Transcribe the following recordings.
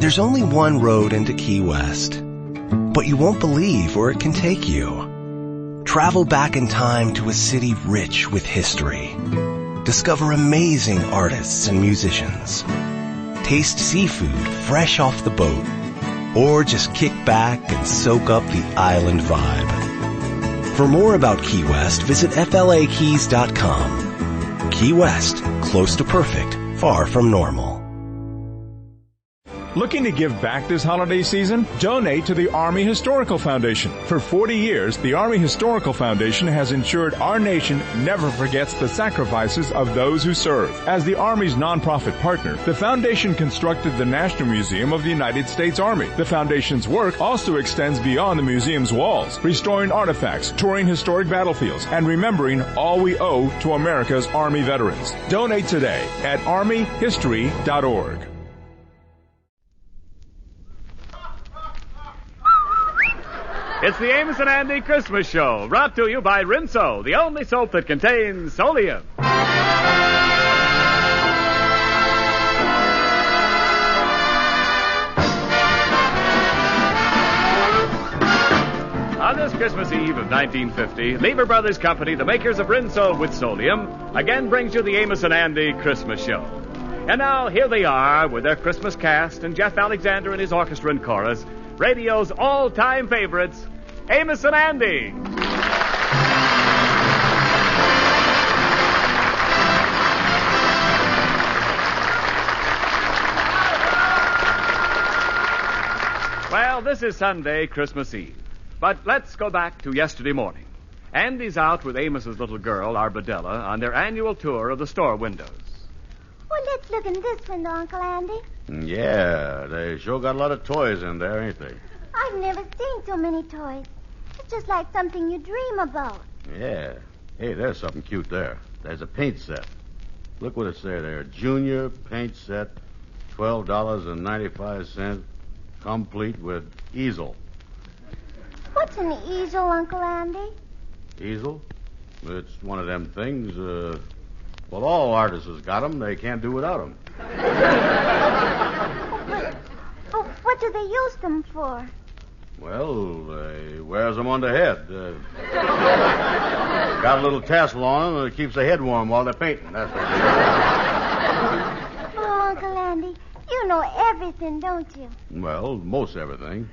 There's only one road into Key West, but you won't believe where it can take you. Travel back in time to a city rich with history. Discover amazing artists and musicians. Taste seafood fresh off the boat, or just kick back and soak up the island vibe. For more about Key West, visit flakeys.com. Key West, close to perfect, far from normal. Looking to give back this holiday season? Donate to the Army Historical Foundation. For 40 years, the Army Historical Foundation has ensured our nation never forgets the sacrifices of those who serve. As the Army's nonprofit partner, the foundation constructed the National Museum of the United States Army. The foundation's work also extends beyond the museum's walls, restoring artifacts, touring historic battlefields, and remembering all we owe to America's Army veterans. Donate today at armyhistory.org. It's the Amos and Andy Christmas Show, brought to you by Rinso, the only soap that contains solium. On this Christmas Eve of 1950, Lever Brothers Company, the makers of Rinso with Solium, again brings you the Amos and Andy Christmas Show. And now, here they are with their Christmas cast and Jeff Alexander and his orchestra and chorus, radio's all-time favorites, Amos and Andy. Well, this is Sunday, Christmas Eve. But let's go back to yesterday morning. Andy's out with Amos's little girl, Arbadella, on their annual tour of the store windows. Well, let's look in this window, Uncle Andy. Yeah, they sure got a lot of toys in there, ain't they? I've never seen so many toys. It's just like something you dream about. Yeah. Hey, there's something cute there. There's a paint set. Look what it's there. Junior paint set, $12.95, complete with easel. What's an easel, Uncle Andy? Easel? It's one of them things, well, all artists has got them. They can't do without them. But what do they use them for? Well, they wears them on the head. Got a little tassel on them that keeps the head warm while they're painting. That's what they do. Oh, Uncle Andy, you know everything, don't you? Well, most everything.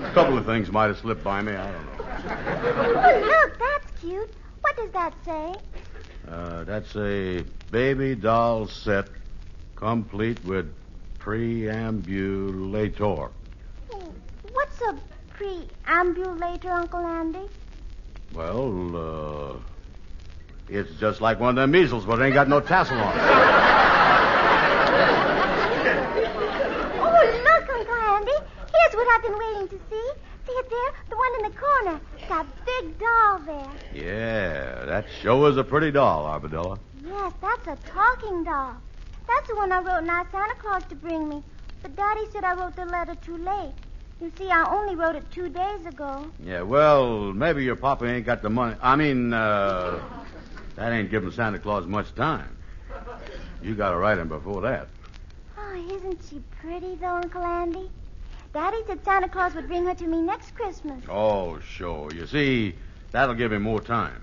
A couple of things might have slipped by me. I don't know. Oh, look, that's cute. What does that say? That's a baby doll set complete with preambulator. What's a preambulator, Uncle Andy? Well, it's just like one of them measles, but it ain't got no tassel on it. Oh, look, Uncle Andy. Here's what I've been waiting to see. See it there? The one in the corner. That big doll there. Yeah, that sure is a pretty doll, Arbadella. Yes, that's a talking doll. That's the one I wrote and asked Santa Claus to bring me. But Daddy said I wrote the letter too late. You see, I only wrote it 2 days ago. Yeah, well, maybe your papa ain't got the money. That ain't giving Santa Claus much time. You got to write him before that. Oh, isn't she pretty, though, Uncle Andy? Daddy said Santa Claus would bring her to me next Christmas. Oh, sure. You see, that'll give him more time.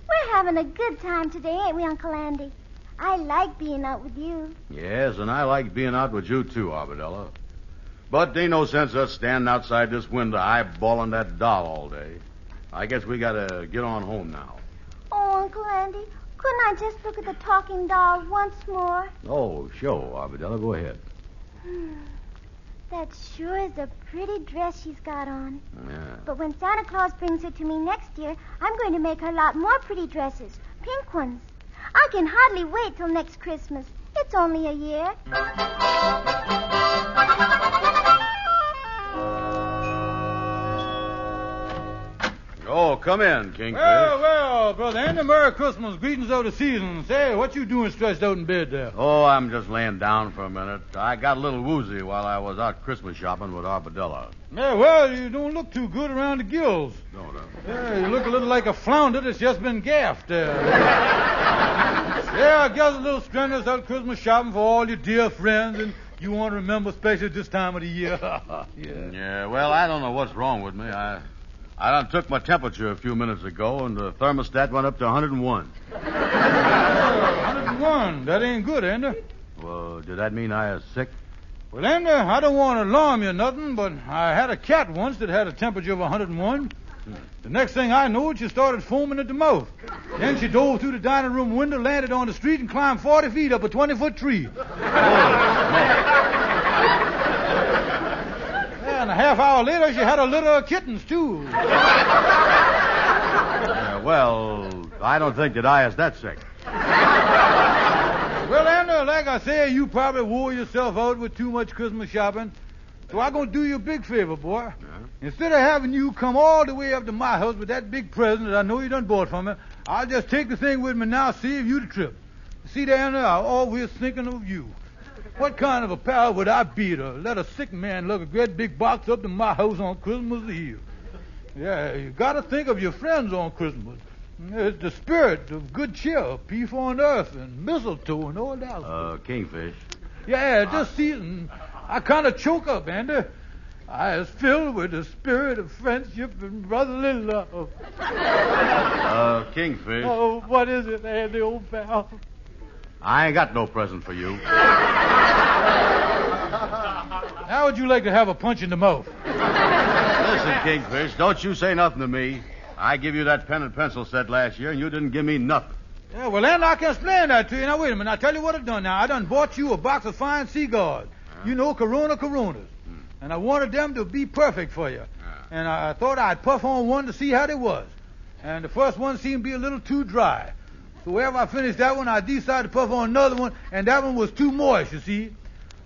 We're having a good time today, ain't we, Uncle Andy? I like being out with you. Yes, and I like being out with you, too, Arbadella. But there ain't no sense us standing outside this window eyeballing that doll all day. I guess we gotta get on home now. Oh, Uncle Andy, couldn't I just look at the talking doll once more? Oh, sure, Arbadella. Go ahead. That sure is a pretty dress she's got on. Yeah. But when Santa Claus brings her to me next year, I'm going to make her a lot more pretty dresses. Pink ones. I can hardly wait till next Christmas. It's only a year. Oh, come in, Kingfish. Well, Brother Andy, Merry Christmas. Greetings of the season. Say, what you doing stretched out in bed there? Oh, I'm just laying down for a minute. I got a little woozy while I was out Christmas shopping with Arbadella. Yeah, well, you don't look too good around the gills. No. Yeah, you look a little like a flounder that's just been gaffed. Yeah, I guess a little strenuous out Christmas shopping for all your dear friends and You want to remember, especially this time of the year. Yeah, well, I don't know what's wrong with me. I done took my temperature a few minutes ago, and the thermostat went up to 101. 101. That ain't good, Ender. Well, did that mean I was sick? Well, Ender, I don't want to alarm you or nothing, but I had a cat once that had a temperature of 101. The next thing I knew, she started foaming at the mouth. Then she dove through the dining room window, landed on the street, and climbed 40 feet up a 20-foot tree. Yeah, and a half hour later, she had a litter of kittens, too. Well, I don't think that I is that sick. Well, Ender, like I say, you probably wore yourself out with too much Christmas shopping. So I'm going to do you a big favor, boy. Yeah. Instead of having you come all the way up to my house with that big present that I know you done bought from me, I'll just take the thing with me now, save you the trip. See, Ender, I'm always thinking of you. What kind of a pal would I be to let a sick man lug a great big box up to my house on Christmas Eve? Yeah, you got to think of your friends on Christmas. It's the spirit of good cheer, peace on earth, and mistletoe and all that. Kingfish. Yeah, just season. I kind of choke up, Andy. I was filled with the spirit of friendship and brotherly love. Kingfish. Oh, what is it, Andy, old pal? I ain't got no present for you. How would you like to have a punch in the mouth? Listen, Kingfish, don't you say nothing to me. I give you that pen and pencil set last year, and you didn't give me nothing. Yeah, well, then I can explain that to you. Now, wait a minute. I'll tell you what I've done now. I done bought you a box of fine cigars. You know, Coronas. And I wanted them to be perfect for you. And I thought I'd puff on one to see how they was. And the first one seemed to be a little too dry. So wherever I finished that one, I decided to puff on another one, and that one was too moist, you see.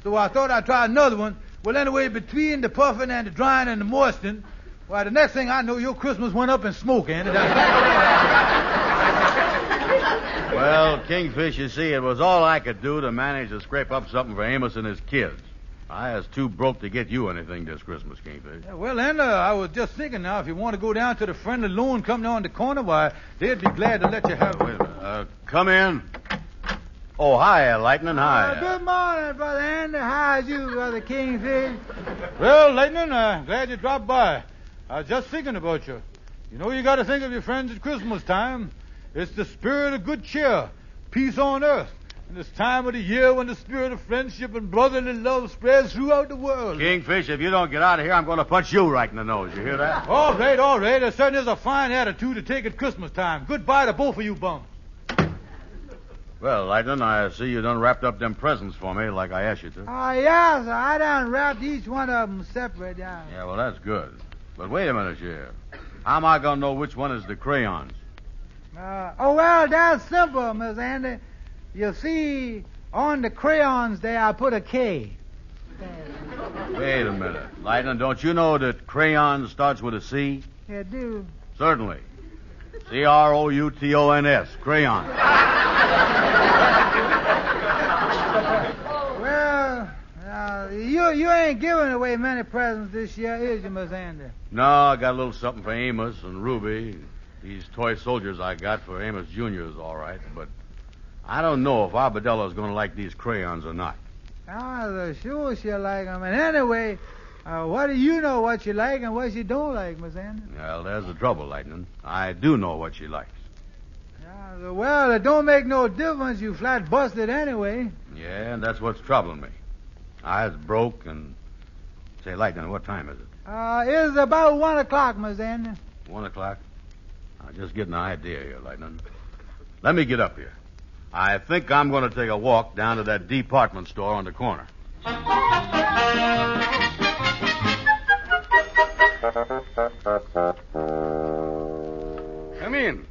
So I thought I'd try another one. Well, anyway, between the puffing and the drying and the moistening, why, the next thing I know, your Christmas went up in smoke, Andy. Well, Kingfish, you see, it was all I could do to manage to scrape up something for Amos and his kids. I was too broke to get you anything this Christmas, Kingfish. Yeah, well, Andy, I was just thinking now, if you want to go down to the friendly loan company on the corner, why, they'd be glad to let you have it. Wait a minute. Come in. Oh, hi, Lightning, hi. Good morning, Brother Andy. How's you, Brother Kingfish? Well, Lightning, glad you dropped by. I was just thinking about you. You know, you got to think of your friends at Christmas time. It's the spirit of good cheer, peace on earth. In this time of the year when the spirit of friendship and brotherly love spreads throughout the world. Kingfish, if you don't get out of here, I'm going to punch you right in the nose. You hear that? All right. There certainly is a fine attitude to take at Christmas time. Goodbye to both of you bums. Well, Lightning, I see you done wrapped up them presents for me like I asked you to. Oh, yeah, sir. I done wrapped each one of them separate. Yeah, well, that's good. But wait a minute here. How am I going to know which one is the crayons? Well, that's simple, Miss Andy. You see, on the crayons there, I put a K. Wait a minute. Lightning, don't you know that crayon starts with a C? Yeah, do. Certainly. Croutons, crayon. Well, you ain't giving away many presents this year, is you, Miss Andy? No, I got a little something for Amos and Ruby. These toy soldiers I got for Amos Jr. is all right, but I don't know if Arbedella's going to like these crayons or not. Oh, sure she'll like them. And anyway, what do you know what you like and what you don't like, Miss Andy? Well, there's the trouble, Lightning. I do know what she likes. Well, it don't make no difference. You flat busted anyway. Yeah, and that's what's troubling me. I was broke and... Say, Lightning, what time is it? It's about 1 o'clock, Miss Andy. 1 o'clock? I'm just getting an idea here, Lightning. Let me get up here. I think I'm going to take a walk down to that department store on the corner. Come in.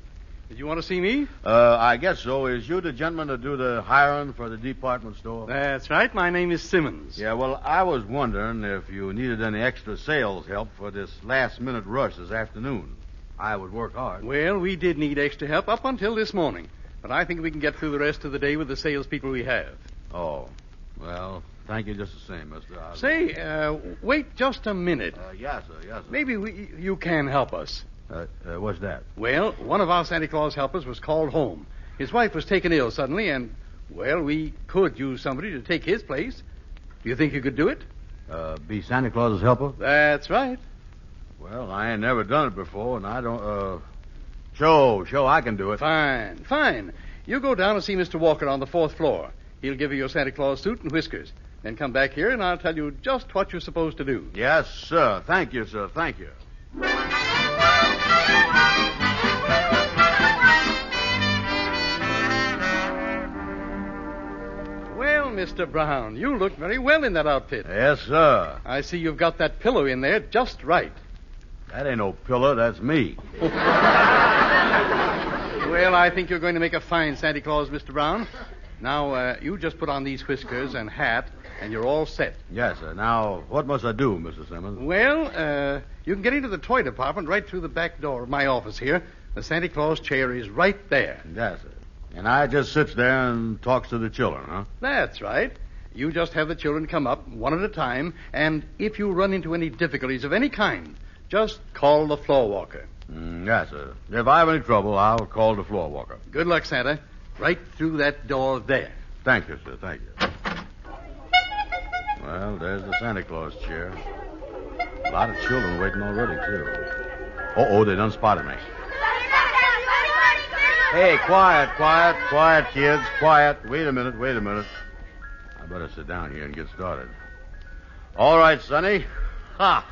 Did you want to see me? I guess so. Is you the gentleman to do the hiring for the department store? That's right. My name is Simmons. Yeah, well, I was wondering if you needed any extra sales help for this last-minute rush this afternoon. I would work hard. Well, we did need extra help up until this morning. But I think we can get through the rest of the day with the salespeople we have. Oh. Well, thank you just the same, mister. Say, wait just a minute. Yes, sir. Maybe you can help us. What's that? Well, one of our Santa Claus helpers was called home. His wife was taken ill suddenly, and, well, we could use somebody to take his place. Do you think you could do it? Be Santa Claus's helper? That's right. Well, I ain't never done it before, and I don't, Show, I can do it. Fine. You go down and see Mr. Walker on the 4th floor. He'll give you your Santa Claus suit and whiskers. Then come back here, and I'll tell you just what you're supposed to do. Yes, sir. Thank you, sir. Thank you. Well, Mr. Brown, you look very well in that outfit. Yes, sir. I see you've got that pillow in there just right. That ain't no pillow. That's me. Well, I think you're going to make a fine Santa Claus, Mr. Brown. Now, you just put on these whiskers and hat, and you're all set. Yes, sir. Now, what must I do, Mr. Simmons? Well, you can get into the toy department right through the back door of my office here. The Santa Claus chair is right there. Yes, sir. And I just sits there and talks to the children, huh? That's right. You just have the children come up one at a time, and if you run into any difficulties of any kind, just call the floor walker. Yes, sir. If I have any trouble, I'll call the floor walker. Good luck, Santa. Right through that door there. Thank you, sir. Thank you. Well, there's the Santa Claus chair. A lot of children waiting already, too. Uh-oh, they done spotted me. Hey, quiet, kids. Quiet. Wait a minute. I better sit down here and get started. All right, Sonny. Ha.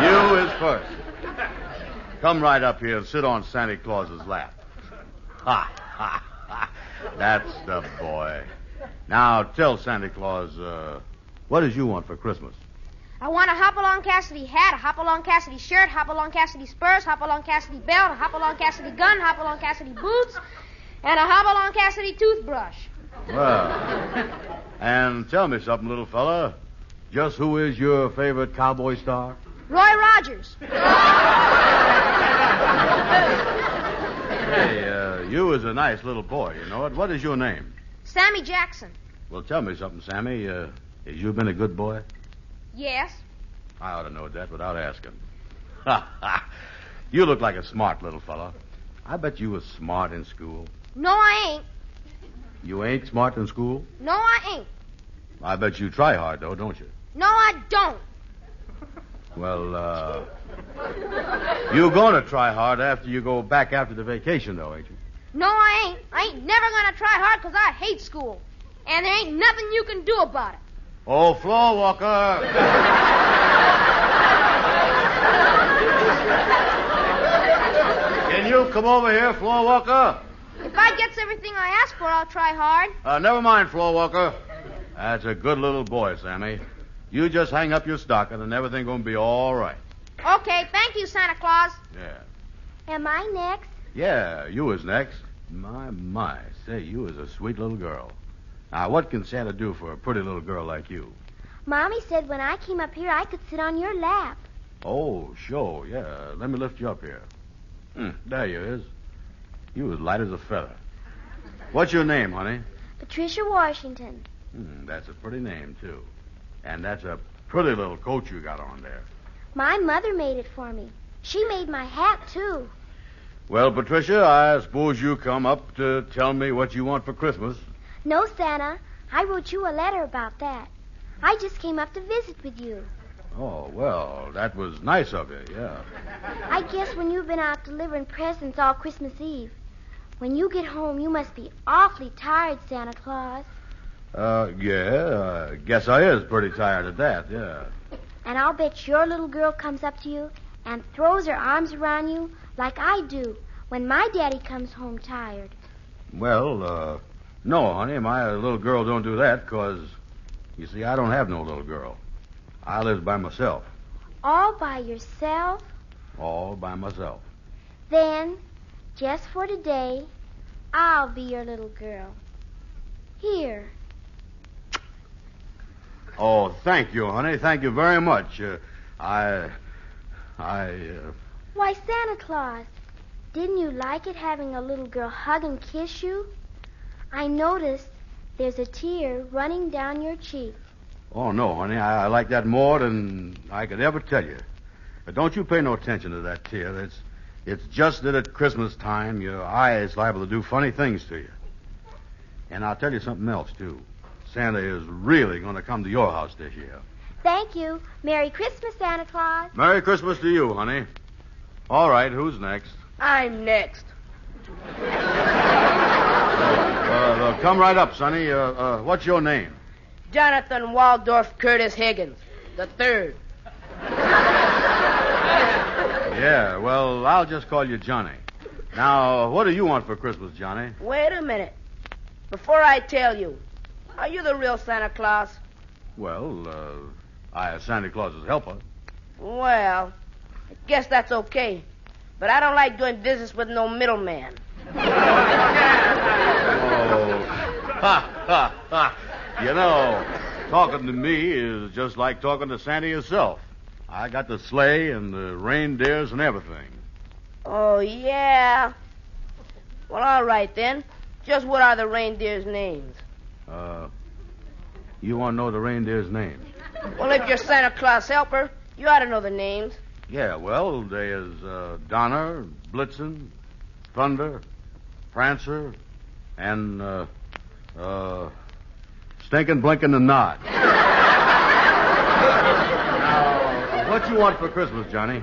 You is first. Come right up here and sit on Santa Claus's lap. Ha. That's the boy. Now, tell Santa Claus, what does you want for Christmas? I want a Hop-Along Cassidy hat, a Hop-Along Cassidy shirt, Hop-Along Cassidy spurs, Hop-Along Cassidy belt, a Hop-Along Cassidy gun, Hop-Along Cassidy boots, and a Hop-Along Cassidy toothbrush. Well, and tell me something, little fella. Just who is your favorite cowboy star? Roy Rogers. Hey, you is a nice little boy, you know it. What is your name? Sammy Jackson. Well, tell me something, Sammy. Has you been a good boy? Yes. I ought to know that without asking. You look like a smart little fella. I bet you was smart in school. No, I ain't. You ain't smart in school? No, I ain't. I bet you try hard, though, don't you? No, I don't. Well, you're going to try hard after you go back after the vacation, though, ain't you? No, I ain't. I ain't never going to try hard because I hate school. And there ain't nothing you can do about it. Oh, floor walker. Can you come over here, floor walker? If I gets everything I ask for, I'll try hard. Never mind, floor walker. That's a good little boy, Sammy. You just hang up your stocking and everything going to be all right. Okay, thank you, Santa Claus. Yeah. Am I next? Yeah, you is next. My. Say, you is a sweet little girl. Now, what can Santa do for a pretty little girl like you? Mommy said when I came up here, I could sit on your lap. Oh, sure, yeah. Let me lift you up here. There you is. You as light as a feather. What's your name, honey? Patricia Washington. That's a pretty name, too. And that's a pretty little coat you got on there. My mother made it for me. She made my hat, too. Well, Patricia, I suppose you come up to tell me what you want for Christmas. No, Santa. I wrote you a letter about that. I just came up to visit with you. Oh, well, that was nice of you, yeah. I guess when you've been out delivering presents all Christmas Eve, when you get home, you must be awfully tired, Santa Claus. Yeah, I guess I is pretty tired of that, yeah. And I'll bet your little girl comes up to you and throws her arms around you like I do when my daddy comes home tired. Well, no, honey, my little girl don't do that because, you see, I don't have no little girl. I live by myself. All by yourself? All by myself. Then, just for today, I'll be your little girl. Here. Oh, thank you, honey. Thank you very much. Why, Santa Claus, didn't you like it having a little girl hug and kiss you? I noticed there's a tear running down your cheek. Oh, no, honey. I like that more than I could ever tell you. But don't you pay no attention to that tear. It's just that at Christmas time, your eye is liable to do funny things to you. And I'll tell you something else, too. Santa is really going to come to your house this year. Thank you. Merry Christmas, Santa Claus. Merry Christmas to you, honey. All right, who's next? I'm next. Come right up, Sonny. What's your name? Jonathan Waldorf Curtis Higgins, the third. Yeah, well, I'll just call you Johnny. Now, what do you want for Christmas, Johnny? Wait a minute. Before I tell you, are you the real Santa Claus? Well, I am Santa Claus's helper. Well, I guess that's okay. But I don't like doing business with no middleman. Oh, ha. You know, talking to me is just like talking to Santa yourself. I got the sleigh and the reindeers and everything. Oh, yeah? Well, all right, then. Just what are the reindeers' names? You want to know the reindeers' names? Well, if you're Santa Claus helper, you ought to know the names. Yeah, well, there's Donner, Blitzen, Thunder, Prancer, and Stinkin', Blinkin', and Nod. Now, what you want for Christmas, Johnny?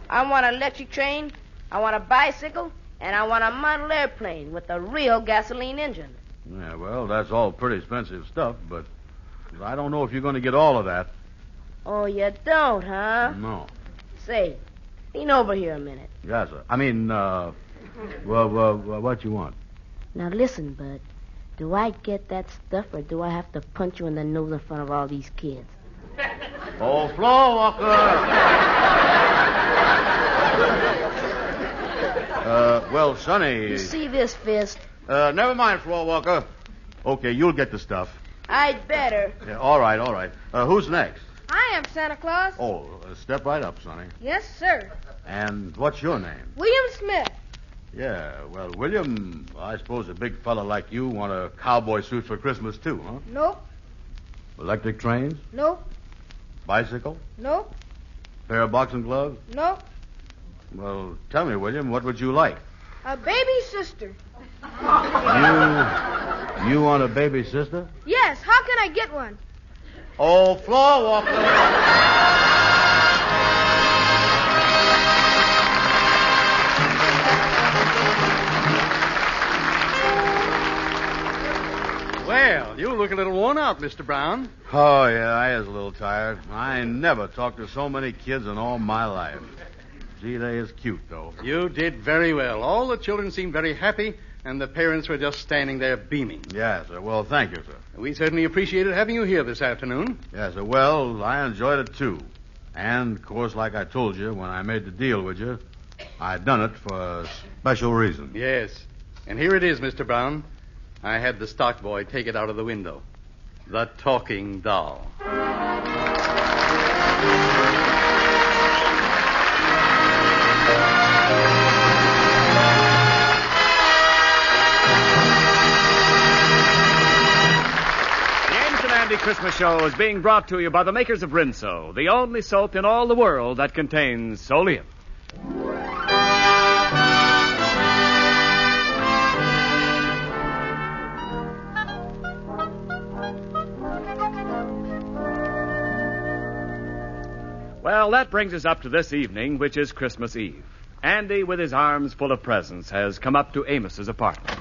I want an electric train, I want a bicycle, and I want a model airplane with a real gasoline engine. Yeah, well, that's all pretty expensive stuff, but I don't know if you're going to get all of that. Oh, you don't, huh? No. Say, lean over here a minute. Yes, sir. I mean, what you want? Now listen, Bud. Do I get that stuff, or do I have to punch you in the nose in front of all these kids? Oh, floor walker! Well, Sonny... You see this fist? Never mind, floor walker. Okay, you'll get the stuff. I'd better. Yeah, all right. Who's next? I am Santa Claus. Oh, step right up, Sonny. Yes, sir. And what's your name? William Smith. Yeah, well, William, I suppose a big fella like you want a cowboy suit for Christmas, too, huh? Nope. Electric trains? Nope. Bicycle? Nope. Pair of boxing gloves? Nope. Well, tell me, William, what would you like? A baby sister. You want a baby sister? Yes, how can I get one? Oh, floor walker. Well, you look a little worn out, Mr. Brown. Oh, yeah, I is a little tired. I never talked to so many kids in all my life. Gee, they is cute, though. You did very well. All the children seemed very happy, and the parents were just standing there beaming. Yes, sir. Well, thank you, sir. We certainly appreciated having you here this afternoon. Yes, sir. Well, I enjoyed it, too. And, of course, like I told you when I made the deal with you, I done it for a special reason. Yes. And here it is, Mr. Brown. I had the stock boy take it out of the window. The talking doll. Christmas show is being brought to you by the makers of Rinso, the only soap in all the world that contains solium. Well, that brings us up to this evening, which is Christmas Eve. Andy, with his arms full of presents, has come up to Amos's apartment.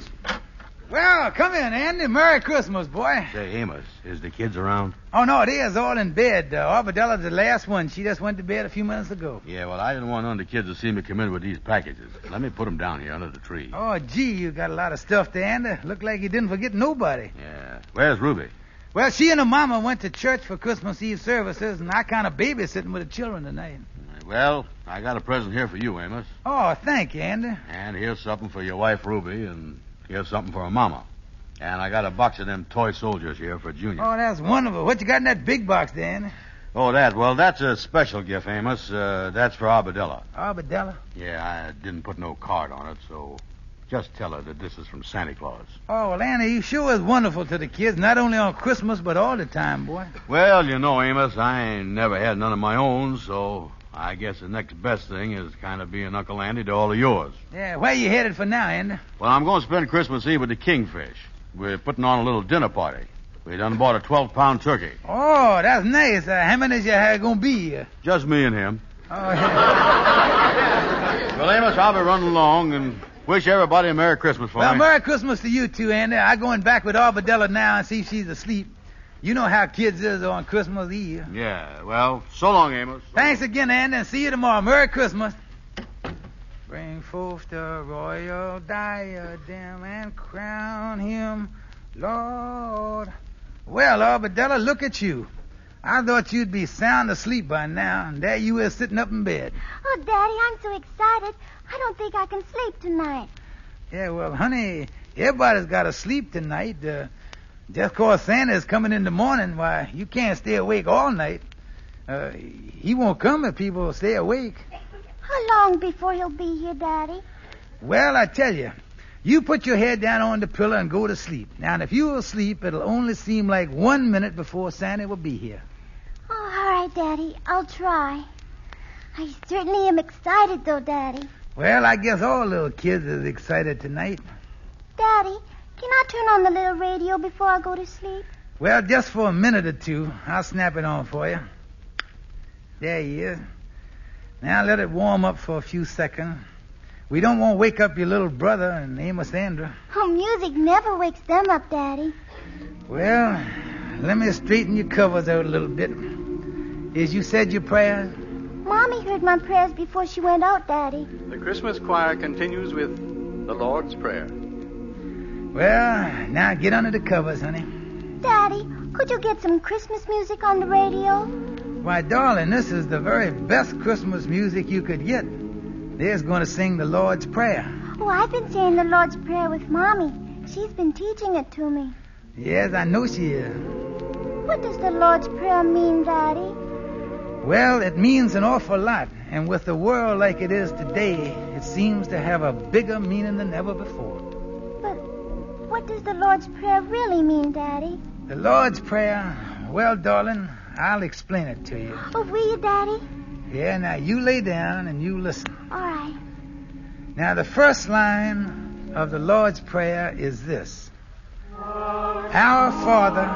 Well, come in, Andy. Merry Christmas, boy. Say, Amos, is the kids around? Oh, no, they is all in bed. Arbedella's the last one. She just went to bed a few minutes ago. Yeah, well, I didn't want none of the kids to see me come in with these packages. Let me put them down here under the tree. Oh, gee, you got a lot of stuff there, Andy. Look like you didn't forget nobody. Yeah. Where's Ruby? Well, she and her mama went to church for Christmas Eve services, and I kind of babysitting with the children tonight. Well, I got a present here for you, Amos. Oh, thank you, Andy. And here's something for your wife, Ruby, and here's something for her mama. And I got a box of them toy soldiers here for Junior. Oh, that's wonderful. What you got in that big box there, Andy? Oh, that? Well, that's a special gift, Amos. That's for Arbadella. Arbadella? Yeah, I didn't put no card on it, so just tell her that this is from Santa Claus. Oh, well, Andy, you sure is wonderful to the kids, not only on Christmas, but all the time, boy. Well, you know, Amos, I ain't never had none of my own, so I guess the next best thing is kind of being Uncle Andy to all of yours. Yeah, where you headed for now, Andy? Well, I'm going to spend Christmas Eve with the Kingfish. We're putting on a little dinner party. We done bought a 12-pound turkey. Oh, that's nice. How many is you going to be? Just me and him. Oh, yeah. Well, Amos, I'll be running along and wish everybody a Merry Christmas for Well, me. Merry Christmas to you, too, Andy. I'm going back with Arbadella now and see if she's asleep. You know how kids is on Christmas Eve. Yeah, well, so long, Amos. Thanks again, Andy, and see you tomorrow. Merry Christmas. Bring forth the royal diadem and crown him, Lord. Well, Arbadella, look at you. I thought you'd be sound asleep by now, and there you is sitting up in bed. Oh, Daddy, I'm so excited. I don't think I can sleep tonight. Yeah, well, honey, everybody's got to sleep tonight. Just 'cause Santa's coming in the morning, why, you can't stay awake all night. He won't come if people stay awake. How long before he'll be here, Daddy? Well, I tell you, you put your head down on the pillow and go to sleep. Now, if you're asleep, it'll only seem like 1 minute before Santa will be here. Oh, all right, Daddy. I'll try. I certainly am excited, though, Daddy. Well, I guess all little kids is excited tonight. Daddy, can I turn on the little radio before I go to sleep? Well, just for a minute or two. I'll snap it on for you. There he is. Now let it warm up for a few seconds. We don't want to wake up your little brother and Amos Andrew. Oh, music never wakes them up, Daddy. Well, let me straighten your covers out a little bit. As you said your prayers? Mommy heard my prayers before she went out, Daddy. The Christmas choir continues with the Lord's Prayer. Well, now get under the covers, honey. Daddy, could you get some Christmas music on the radio? Why, darling, this is the very best Christmas music you could get. There's going to sing the Lord's Prayer. Oh, I've been saying the Lord's Prayer with Mommy. She's been teaching it to me. Yes, I know she is. What does the Lord's Prayer mean, Daddy? Well, it means an awful lot. And with the world like it is today, it seems to have a bigger meaning than ever before. But what does the Lord's Prayer really mean, Daddy? The Lord's Prayer, well, darling, I'll explain it to you. Oh, will you, Daddy? Yeah, now you lay down and you listen. All right. Now, the first line of the Lord's Prayer is this. Our Father,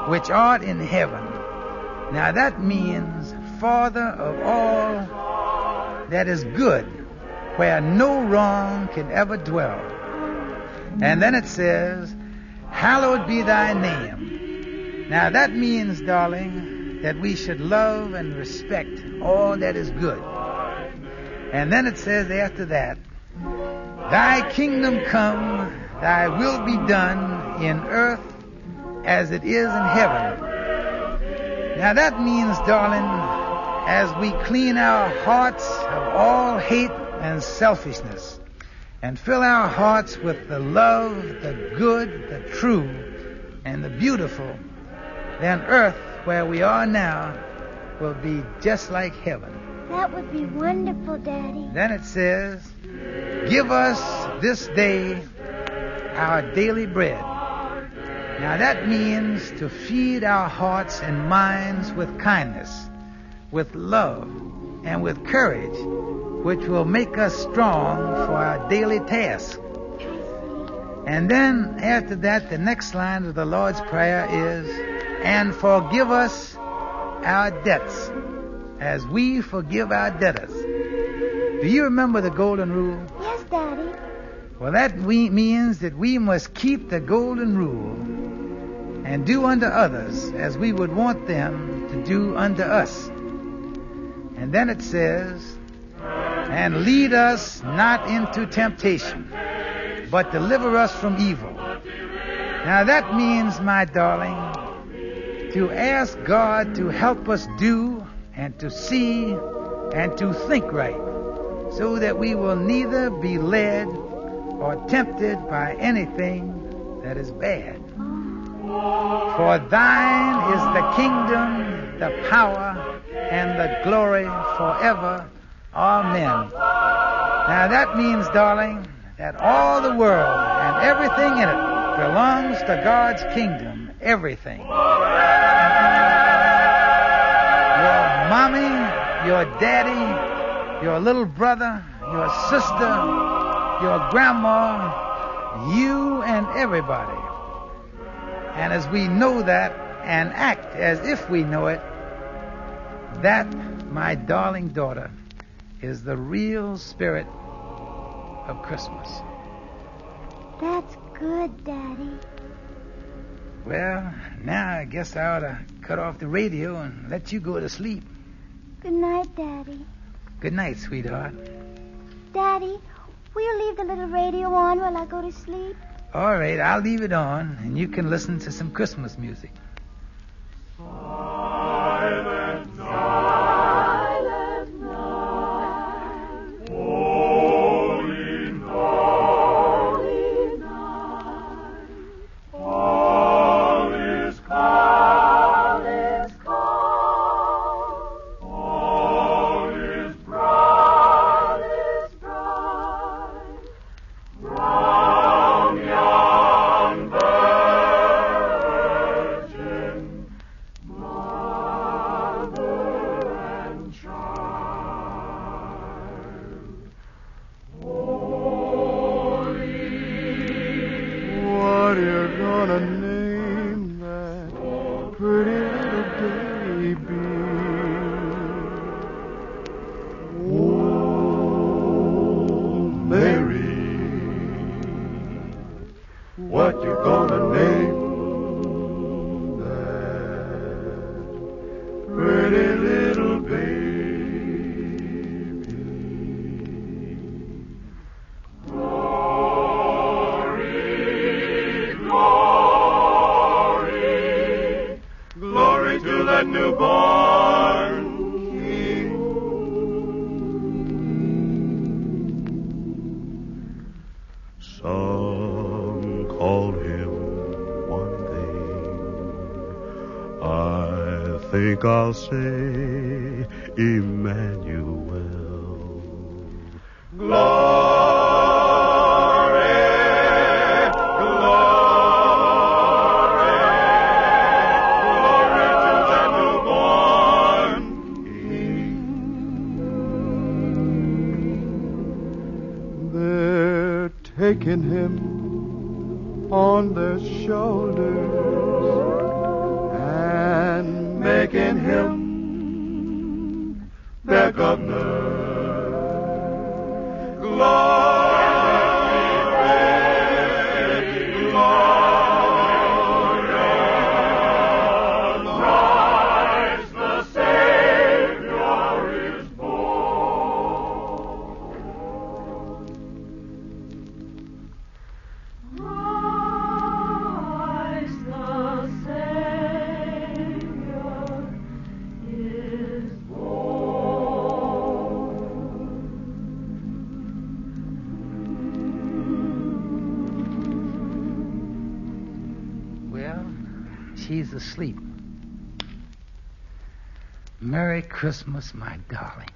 which art in heaven. Now, that means Father of all that is good, where no wrong can ever dwell. And then it says, hallowed be thy name. Now, that means, darling, that we should love and respect all that is good. And then it says after that, thy kingdom come, thy will be done in earth as it is in heaven. Now that means, darling, as we clean our hearts of all hate and selfishness and fill our hearts with the love, the good, the true, and the beautiful, then earth, where we are now, will be just like heaven. That would be wonderful, Daddy. Then it says, give us this day our daily bread. Now that means to feed our hearts and minds with kindness, with love, and with courage, which will make us strong for our daily task. And then after that, the next line of the Lord's Prayer is, and forgive us our debts as we forgive our debtors. Do you remember the golden rule? Yes, Daddy. Well, that means that we must keep the golden rule and do unto others as we would want them to do unto us. And then it says, and lead us not into temptation, but deliver us from evil. Now that means, my darling, to ask God to help us do and to see and to think right, so that we will neither be led or tempted by anything that is bad. For thine is the kingdom, the power, and the glory forever. Amen. Now that means, darling, that all the world and everything in it belongs to God's kingdom. Everything. Your mommy, your daddy, your little brother, your sister, your grandma, you and everybody. And as we know that and act as if we know it, that, my darling daughter, is the real spirit of Christmas. That's good, Daddy. Well, now I guess I ought to cut off the radio and let you go to sleep. Good night, Daddy. Good night, sweetheart. Daddy, will you leave the little radio on while I go to sleep? All right, I'll leave it on, and you can listen to some Christmas music. Silent night, holy night, all is calm, all is bright, from young virgin, mother and child. Holy, what you gonna name that pretty little baby? Oh, Mary, what you gonna name that pretty little baby? glory, glory, Glory to that newborn King. Some called him one thing. I think I'll say Emmanuel. Glory, glory, glory to that newborn King. They're taking him on their shoulders and making him their governor. Christ the Savior is born. Christ the Savior is born. Well, she's asleep. Merry Christmas, my darling.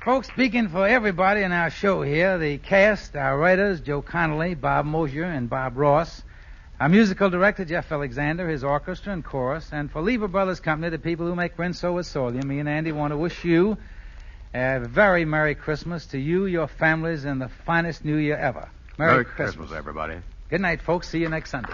Folks, speaking for everybody in our show here, the cast, our writers, Joe Connolly, Bob Mosier, and Bob Ross, our musical director, Jeff Alexander, his orchestra and chorus, and for Lever Brothers Company, the people who make Rinso with Solium, me and Andy want to wish you a very Merry Christmas to you, your families, and the finest New Year ever. Merry Christmas, everybody. Good night, folks. See you next Sunday.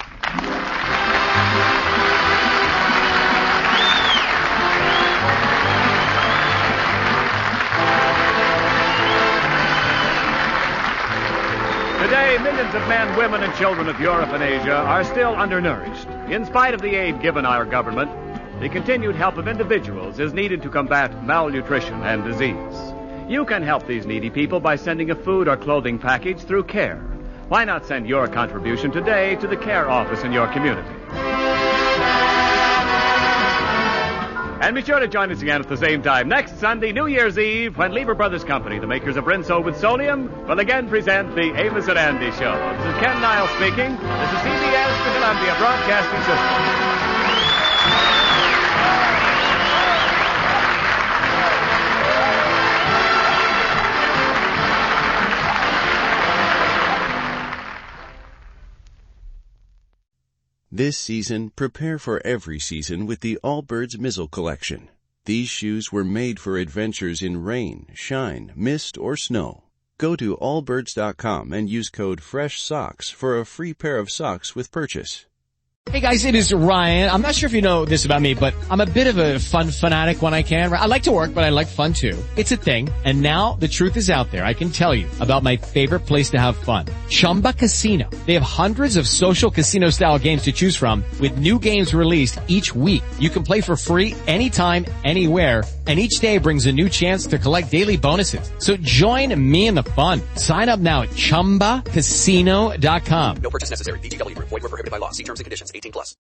Today, millions of men, women, and children of Europe and Asia are still undernourished. In spite of the aid given our government, the continued help of individuals is needed to combat malnutrition and disease. You can help these needy people by sending a food or clothing package through CARE. Why not send your contribution today to the CARE office in your community? And be sure to join us again at the same time next Sunday, New Year's Eve, when Lever Brothers Company, the makers of Rinso with Solium, will again present the Amos and Andy Show. This is Ken Niles speaking. This is CBS, the Columbia Broadcasting System. This season, prepare for every season with the Allbirds Mizzle Collection. These shoes were made for adventures in rain, shine, mist, or snow. Go to allbirds.com and use code FRESHSOCKS for a free pair of socks with purchase. Hey guys, it is Ryan. I'm not sure if you know this about me, but I'm a bit of a fun fanatic when I can. I like to work, but I like fun too. It's a thing. And now the truth is out there. I can tell you about my favorite place to have fun. Chumba Casino. They have hundreds of social casino style games to choose from with new games released each week. You can play for free anytime, anywhere. And each day brings a new chance to collect daily bonuses. So join me in the fun. Sign up now at ChumbaCasino.com. No purchase necessary. VGW Group. Void where prohibited by law. See terms and conditions. 18+.